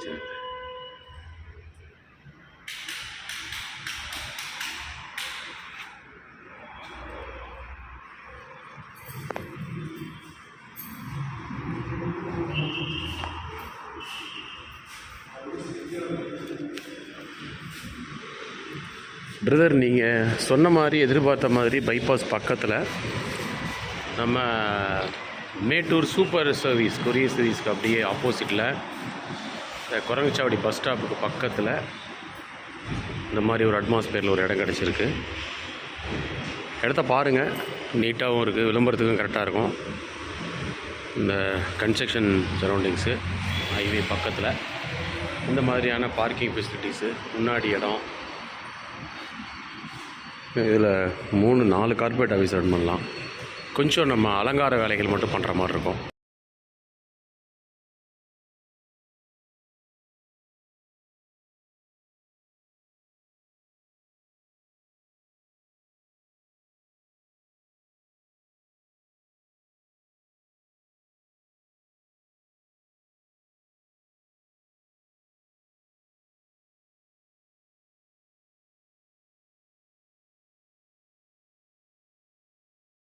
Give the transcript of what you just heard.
பிரச்சனை. பிரதர், நீங்கள் சொன்ன மாதிரி எதிர்பார்த்த மாதிரி பைபாஸ் பக்கத்தில் நம்ம மேட்டூர் சூப்பர் சர்வீஸ் கொரியர் சர்வீஸ்க்கு அப்படியே ஆப்போசிட்டில் குரங்குச்சாவடி பஸ் ஸ்டாப்புக்கு பக்கத்தில் இந்த மாதிரி ஒரு அட்மாஸ்பியரில் ஒரு இடம் கிடச்சிருக்கு. இடத்த பாருங்கள், நீட்டாகவும் இருக்குது, விளம்பரத்துக்கும் கரெக்டாக இருக்கும். இந்த கன்ஸ்ட்ரக்ஷன் சரௌண்டிங்ஸு, ஹைவே பக்கத்தில் இந்த மாதிரியான பார்க்கிங் ஃபெசிலிட்டிஸு, முன்னாடி இடம். இதில் 3-4 கார்பரேட் ஆஃபீஸ் ரன் பண்ணலாம். கொஞ்சம் நம்ம அலங்கார வேலைகள் மட்டும் பண்ணுற மாதிரி இருக்கும்.